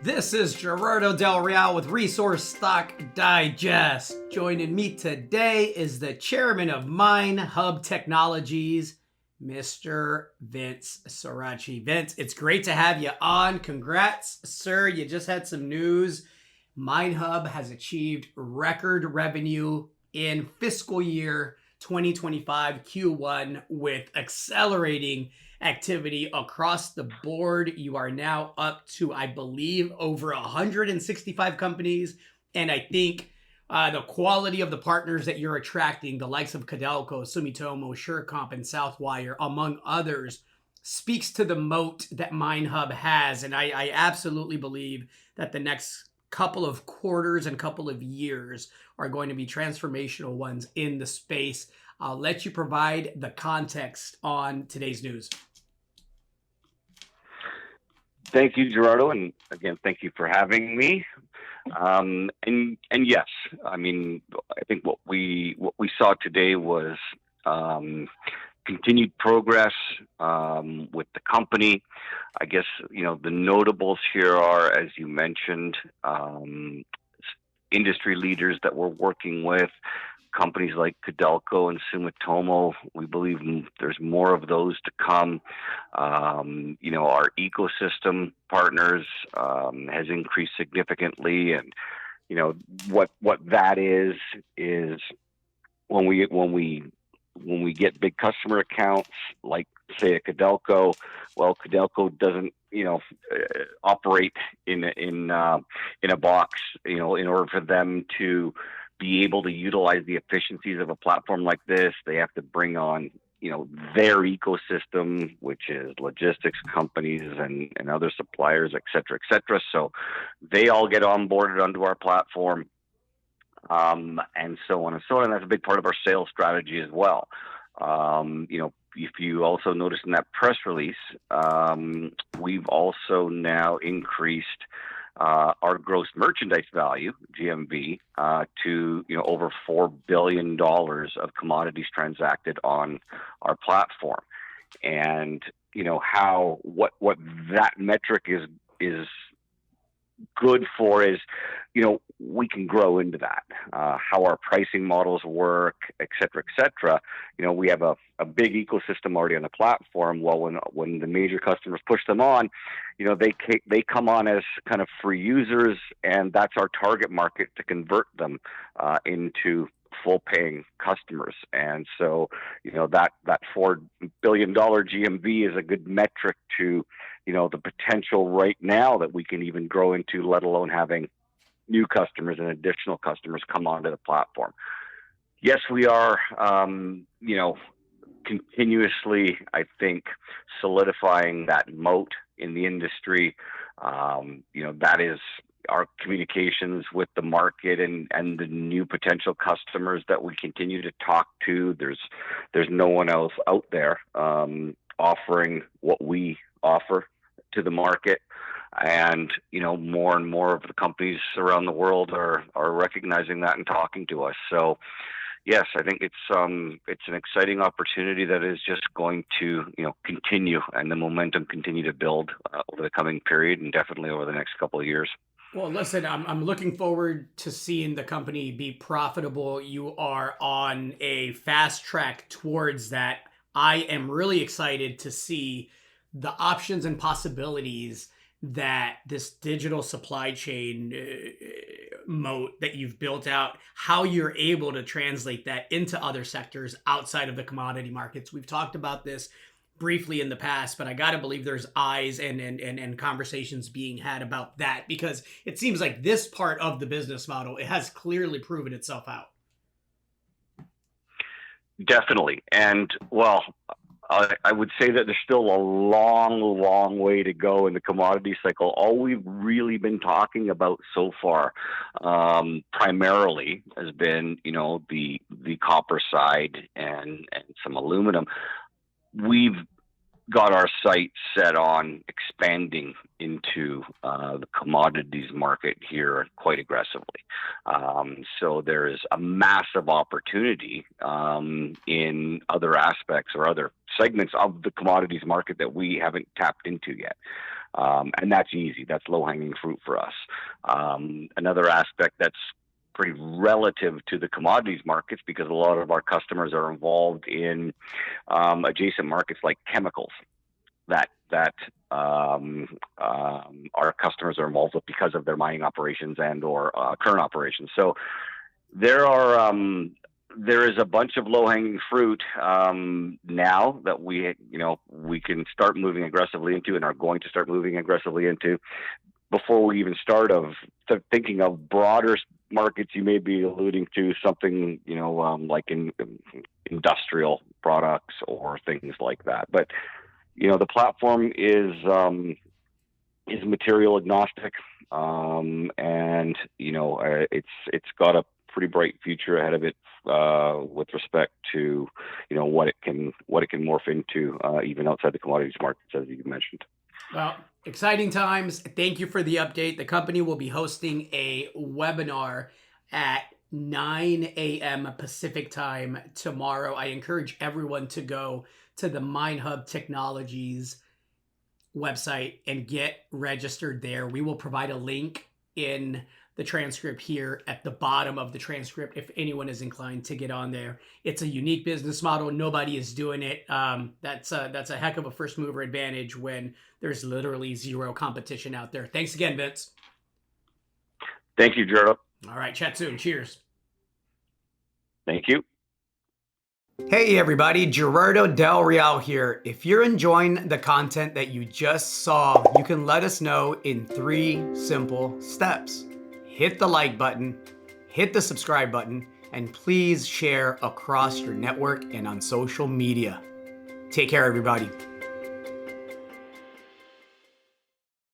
This is Gerardo Del Real with Resource Stock Digest. Joining me today is the chairman of MineHub Technologies, Mr. Vince Sorace. Vince, it's great to have you on. Congrats, sir. You just had some news. MineHub has achieved record revenue in fiscal year 2025 Q1 with accelerating activity across the board. You are now up to, I believe, over 165 companies. And I think the quality of the partners that you're attracting, the likes of Codelco, Sumitomo, SureComp, and Southwire, among others, speaks to the moat that MineHub has. And I absolutely believe that the next couple of quarters and couple of years are going to be transformational ones in the space. I'll let you provide the context on today's news. Thank you, Gerardo, and again, thank you for having me. And yes, I mean, I think what we saw today was continued progress with the company. I guess the notables here are, as you mentioned, industry leaders that we're working with. Companies like Codelco and Sumitomo, we believe there's more of those to come. Our ecosystem partners has increased significantly, and what that is when we get big customer accounts like, say, a Codelco. Well, Codelco doesn't operate in a box. In order for them to be able to utilize the efficiencies of a platform like this, they have to bring on, their ecosystem, which is logistics companies and other suppliers, et cetera, et cetera. So they all get onboarded onto our platform, and so on and so on. And that's a big part of our sales strategy as well. If you also notice in that press release, we've also now increased our gross merchandise value, GMV, to over $4 billion of commodities transacted on our platform. And what that metric is good for is we can grow into that. How our pricing models work, et cetera, we have a big ecosystem already on the platform. Well, when the major customers push them on, they come on as kind of free users, and that's our target market to convert them into full paying customers. And so that $4 billion GMV is a good metric to the potential right now that we can even grow into, let alone having new customers and additional customers come onto the platform. Yes, we are continuously, I think, solidifying that moat in the industry. That is our communications with the market and the new potential customers that we continue to talk to. There's no one else out there offering what we offer to the market. And more and more of the companies around the world are recognizing that and talking to us. So yes, I think it's an exciting opportunity that is just going to continue, and the momentum continue to build over the coming period, and definitely over the next couple of years. Well, listen, I'm looking forward to seeing the company be profitable. You are on a fast track towards that. I am really excited to see the options and possibilities that this digital supply chain moat that you've built out, how you're able to translate that into other sectors outside of the commodity markets. We've talked about this briefly in the past, but I got to believe there's eyes and conversations being had about that, because it seems like this part of the business model, it has clearly proven itself out. Definitely. And well, I would say that there's still a long way to go in the commodity cycle. All we've really been talking about so far, primarily, has been, the copper side and some aluminum. We've got our sights set on expanding into the commodities market here quite aggressively. So there is a massive opportunity in other aspects or other segments of the commodities market that we haven't tapped into yet. And that's easy. That's low-hanging fruit for us. Another aspect that's pretty relative to the commodities markets, because a lot of our customers are involved in adjacent markets like chemicals that our customers are involved with because of their mining operations and or current operations. So there is a bunch of low-hanging fruit now that we can start moving aggressively into, and are going to start moving aggressively into, before we even start thinking of broader markets. You may be alluding to something, like in industrial products or things like that. But the platform is material agnostic, and it's got a pretty bright future ahead of it with respect to what it can morph into, even outside the commodities markets, as you mentioned. Well, exciting times. Thank you for the update. The company will be hosting a webinar at 9 a.m. Pacific time tomorrow. I encourage everyone to go to the MineHub Technologies website and get registered there. We will provide a link in the transcript here at the bottom of the transcript if anyone is inclined to get on there. It's a unique business model. Nobody is doing it. That's a heck of a first mover advantage when there's literally zero competition out there. Thanks again, Vince. Thank you, Gerald. All right, chat soon. Cheers. Thank you. Hey everybody, Gerardo Del Real here. If you're enjoying the content that you just saw, you can let us know in 3 simple steps. Hit the like button, hit the subscribe button, and please share across your network and on social media. Take care, everybody.